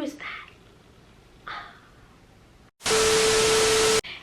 Who is that?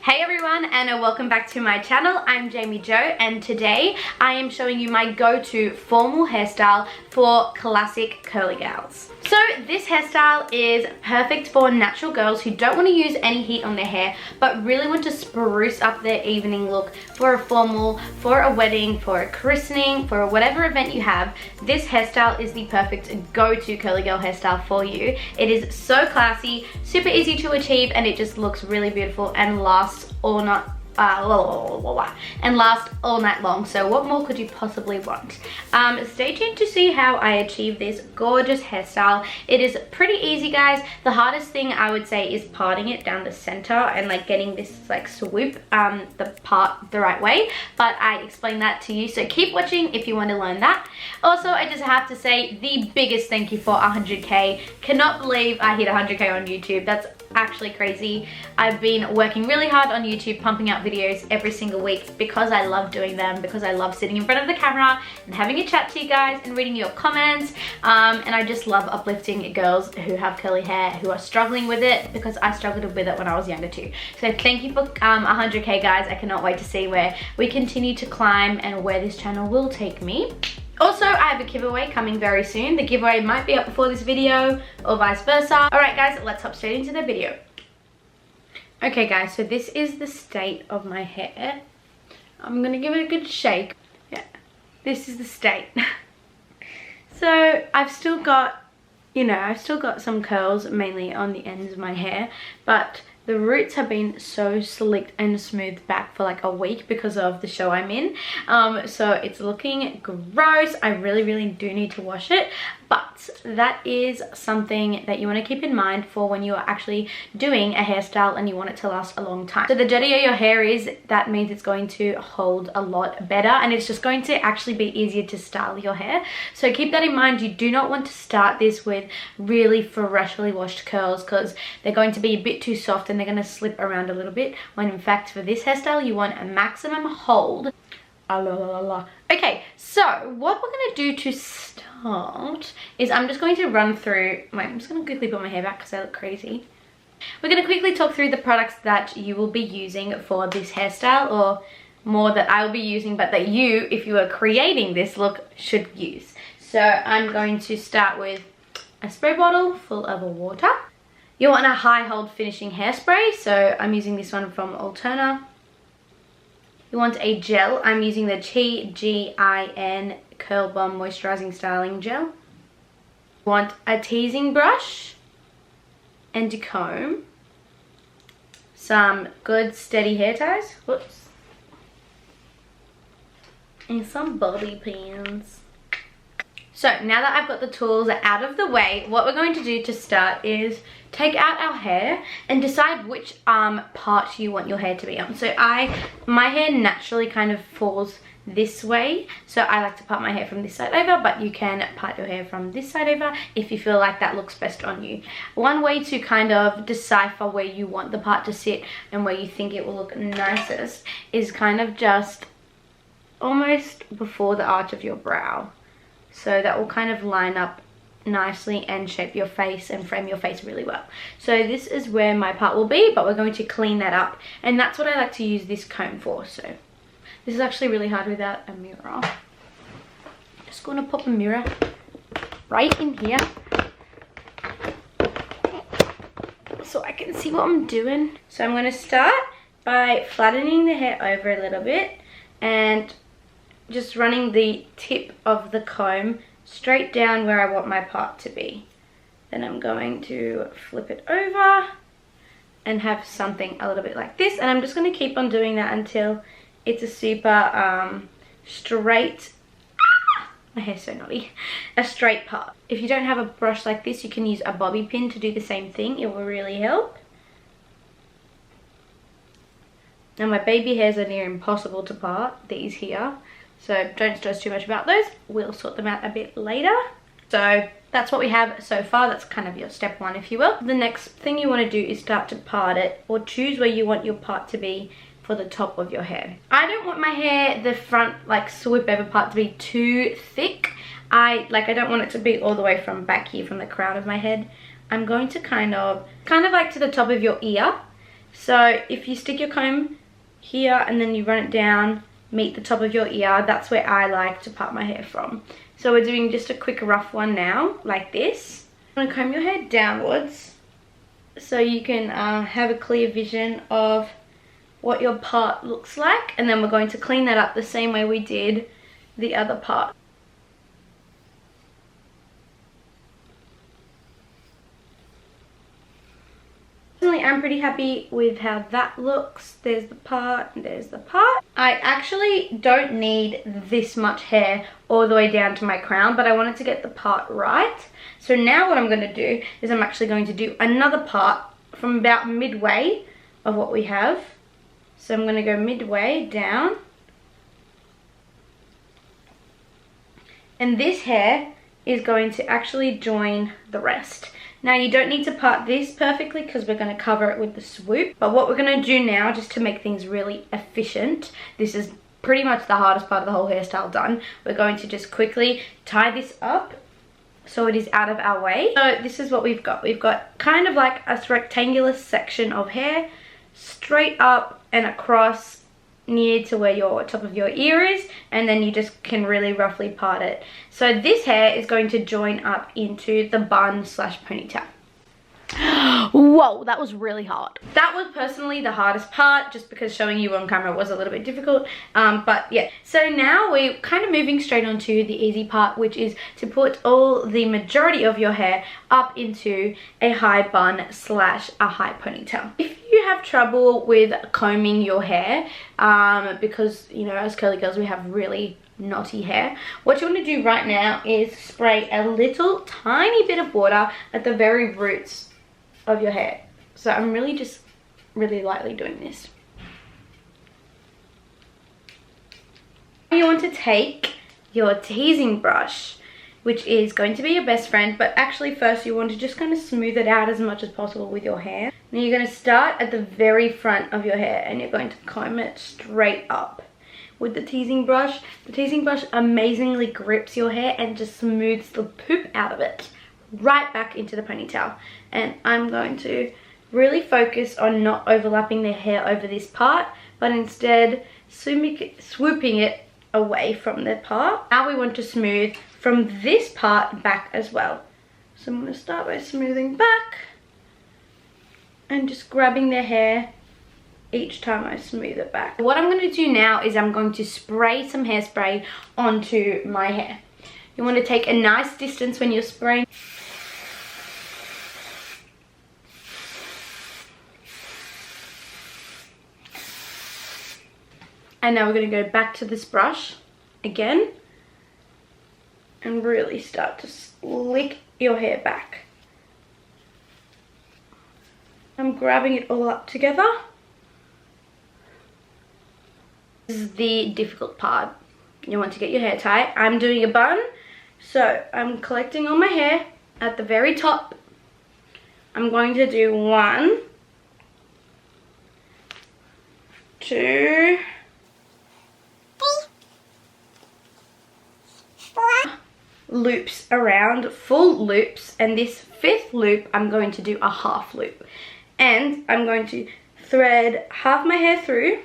Hey everyone, and welcome back to my channel. I'm Jamie Jo, and today I am showing you my go-to formal hairstyle for classic curly gals. So this hairstyle is perfect for natural girls who don't want to use any heat on their hair but really want to spruce up their evening look for a formal, for a wedding, for a christening, for whatever event you have. This hairstyle is the perfect go-to curly girl hairstyle for you. It is so classy, super easy to achieve, and it just looks really beautiful and lasts all night long. So what more could you possibly want? Stay tuned to see how I achieve this gorgeous hairstyle. It is pretty easy, guys. The hardest thing I would say is parting it down the center and like getting this like swoop the part the right way, but I explained that to you, so keep watching if you want to learn that. Also, I just have to say the biggest thank you for 100k. Cannot believe I hit 100k on YouTube. That's actually crazy. I've been working really hard on YouTube, pumping out videos every single week because I love doing them, because I love sitting in front of the camera and having a chat to you guys and reading your comments, and I just love uplifting girls who have curly hair, who are struggling with it, because I struggled with it when I was younger too. So thank you for 100k, guys. I cannot wait to see where we continue to climb and where this channel will take me. Also, I have a giveaway coming very soon. The giveaway might be up before this video or vice versa. Alright guys, let's hop straight into the video. Okay guys, so this is the state of my hair. I'm gonna give it a good shake. Yeah, this is the state. So I've still got, I've still got some curls mainly on the ends of my hair, but the roots have been so slicked and smoothed back for like a week because of the show I'm in. So it's looking gross. I really do need to wash it, but that is something that you want to keep in mind for when you are actually doing a hairstyle and you want it to last a long time. So the dirtier your hair is, that means it's going to hold a lot better, and it's just going to actually be easier to style your hair. So keep that in mind. You do not want to start this with really freshly washed curls, because they're going to be a bit too soft and they're going to slip around a little bit, when in fact for this hairstyle you want a maximum hold. Okay, so what we're going to do to start is I'm just going to run through, I'm just going to quickly put my hair back because I look crazy. We're going to quickly talk through the products that you will be using for this hairstyle, or more that I will be using, but that you, if you are creating this look, should use. So I'm going to start with a spray bottle full of water. You want a high hold finishing hairspray, so I'm using this one from Alterna. You want a gel. I'm using the TGIN Curl Bomb Moisturizing Styling Gel. You want a teasing brush and a comb. Some good steady hair ties. Whoops. And some bobby pins. So now that I've got the tools out of the way, what we're going to do to start is take out our hair and decide which part you want your hair to be on. So my hair naturally kind of falls this way, so I like to part my hair from this side over, but you can part your hair from this side over if you feel like that looks best on you. One way to kind of decipher where you want the part to sit and where you think it will look nicest is kind of just almost before the arch of your brow. So that will kind of line up nicely and shape your face and frame your face really well. So this is where my part will be, but we're going to clean that up, and that's what I like to use this comb for. So this is actually really hard without a mirror. Just going to pop a mirror right in here so I can see what I'm doing. So I'm going to start by flattening the hair over a little bit and just running the tip of the comb straight down where I want my part to be. Then I'm going to flip it over and have something a little bit like this, and I'm just going to keep on doing that until it's a super straight, my hair's so knotty, a straight part. If you don't have a brush like this, you can use a bobby pin to do the same thing. It will really help. Now my baby hairs are near impossible to part, these here. So don't stress too much about those. We'll sort them out a bit later. So that's what we have so far. That's kind of your step one, if you will. The next thing you want to do is start to part it, or choose where you want your part to be for the top of your hair. I don't want my hair, the front like swoop over part, to be too thick. I don't want it to be all the way from back here from the crown of my head. I'm going to kind of like to the top of your ear. So if you stick your comb here and then you run it down, meet the top of your ear, that's where I like to part my hair from. So we're doing just a quick rough one now, like this. I'm gonna comb your hair downwards so you can have a clear vision of what your part looks like, and then we're going to clean that up the same way we did the other part. Personally, I'm pretty happy with how that looks. There's the part and there's the part. I actually don't need this much hair all the way down to my crown, but I wanted to get the part right. So now what I'm going to do is I'm actually going to do another part from about midway of what we have. So I'm going to go midway down. And this hair is going to actually join the rest. Now you don't need to part this perfectly because we're going to cover it with the swoop. But what we're going to do now, just to make things really efficient, this is pretty much the hardest part of the whole hairstyle done. We're going to just quickly tie this up so it is out of our way. So this is what we've got. We've got kind of like a rectangular section of hair straight up and across near to where your top of your ear is, and then you just can really roughly part it. So this hair is going to join up into the bun slash ponytail. Whoa, that was really hard. That was personally the hardest part, just because showing you on camera was a little bit difficult. But yeah, so now we're kind of moving straight on to the easy part, which is to put all the majority of your hair up into a high bun slash a high ponytail. If you have trouble with combing your hair, because, you know, as curly girls we have really knotty hair, what you want to do right now is spray a little tiny bit of water at the very roots of your hair. So I'm really lightly doing this. You want to take your teasing brush, which is going to be your best friend, but actually first you want to just kind of smooth it out as much as possible with your hair. Now you're going to start at the very front of your hair and you're going to comb it straight up with the teasing brush. The teasing brush amazingly grips your hair and just smooths the poop out of it right back into the ponytail. And I'm going to really focus on not overlapping the hair over this part, but instead swooping it away from the part. Now we want to smooth from this part back as well. So I'm going to start by smoothing back and just grabbing the hair each time I smooth it back. What I'm going to do now is I'm going to spray some hairspray onto my hair. You want to take a nice distance when you're spraying. And now we're going to go back to this brush again and really start to slick your hair back. I'm grabbing it all up together. This is the difficult part. You want to get your hair tight. I'm doing a bun, so I'm collecting all my hair at the very top. I'm going to do 1, 2, 3, loops around, full loops, and this 5th loop I'm going to do a half loop. And I'm going to thread half my hair through.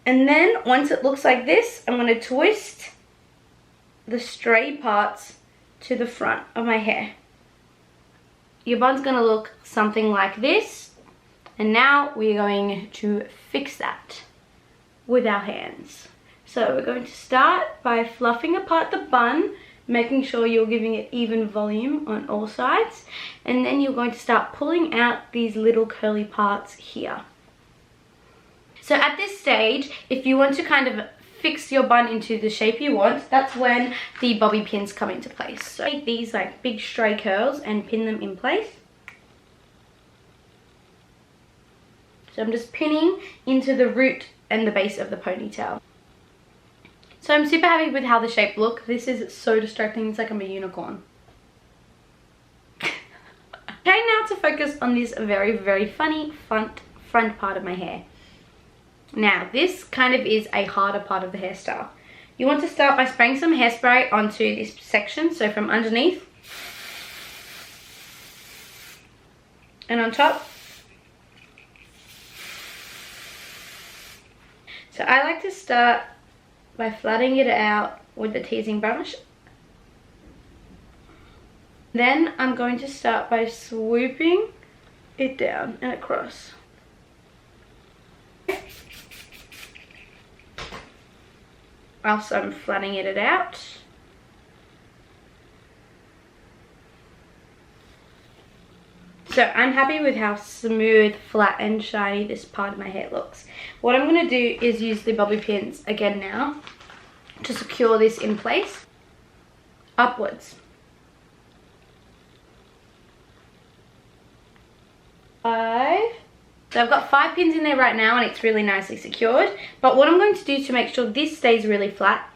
And then once it looks like this, I'm going to twist the stray parts to the front of my hair. Your bun's going to look something like this. And now we're going to fix that with our hands. So we're going to start by fluffing apart the bun, making sure you're giving it even volume on all sides. And then you're going to start pulling out these little curly parts here. So at this stage, if you want to kind of fix your bun into the shape you want, that's when the bobby pins come into place. So take these like big stray curls and pin them in place. So I'm just pinning into the root and the base of the ponytail. So I'm super happy with how the shape looks. This is so distracting, it's like I'm a unicorn. Okay, now to focus on this very funny front part of my hair. Now this kind of is a harder part of the hairstyle. You want to start by spraying some hairspray onto this section, so from underneath and on top. So I like to start by flattening it out with the teasing brush. Then I'm going to start by swooping it down and across. Whilst I'm flattening it out. So I'm happy with how smooth, flat and shiny this part of my hair looks. What I'm going to do is use the bobby pins again now to secure this in place upwards. 5. So I've got 5 pins in there right now and it's really nicely secured. But what I'm going to do to make sure this stays really flat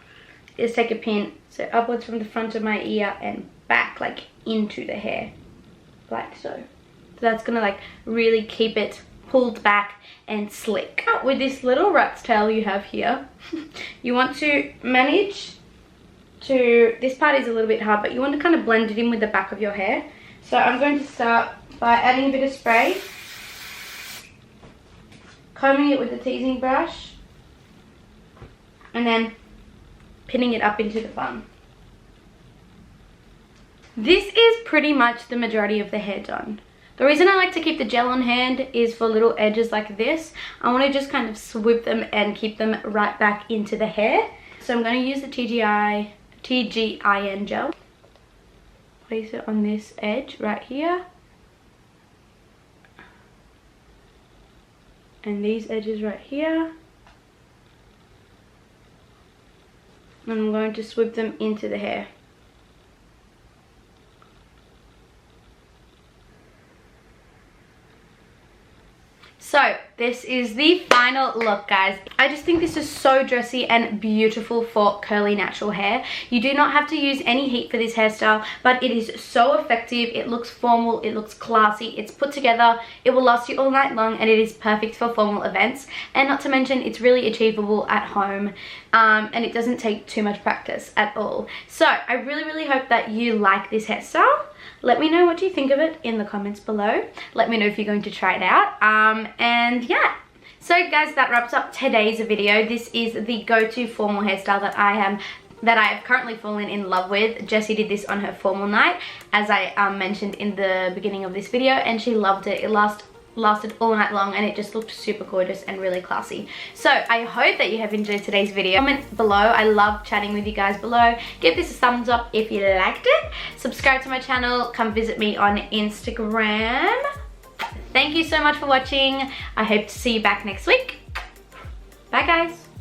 is take a pin, so upwards from the front of my ear and back, like into the hair, like so. So that's gonna like really keep it pulled back and slick. With this little rat's tail you have here, you want to manage to, this part is a little bit hard, but you want to kind of blend it in with the back of your hair. So I'm going to start by adding a bit of spray, combing it with the teasing brush, and then pinning it up into the bun. This is pretty much the majority of the hair done. The reason I like to keep the gel on hand is for little edges like this. I want to just kind of swoop them and keep them right back into the hair. So I'm going to use the TGIN gel. Place it on this edge right here. And these edges right here. And I'm going to swoop them into the hair. So this is the final look, guys. I just think this is so dressy and beautiful for curly natural hair. You do not have to use any heat for this hairstyle, but it is so effective. It looks formal, it looks classy, it's put together, it will last you all night long, and it is perfect for formal events. And not to mention, it's really achievable at home, and it doesn't take too much practice at all. So I really hope that you like this hairstyle. Let me know what you think of it in the comments below. Let me know if you're going to try it out. And yeah. So guys, that wraps up today's video. This is the go-to formal hairstyle that I have currently fallen in love with. Jessie did this on her formal night, as I mentioned in the beginning of this video, and she loved it. It lasted all night long and it just looked super gorgeous and really classy. So I hope that you have enjoyed today's video. Comment below. I love chatting with you guys below. Give this a thumbs up if you liked it. Subscribe to my channel. Come visit me on Instagram. Thank you so much for watching. I hope to see you back next week. Bye guys.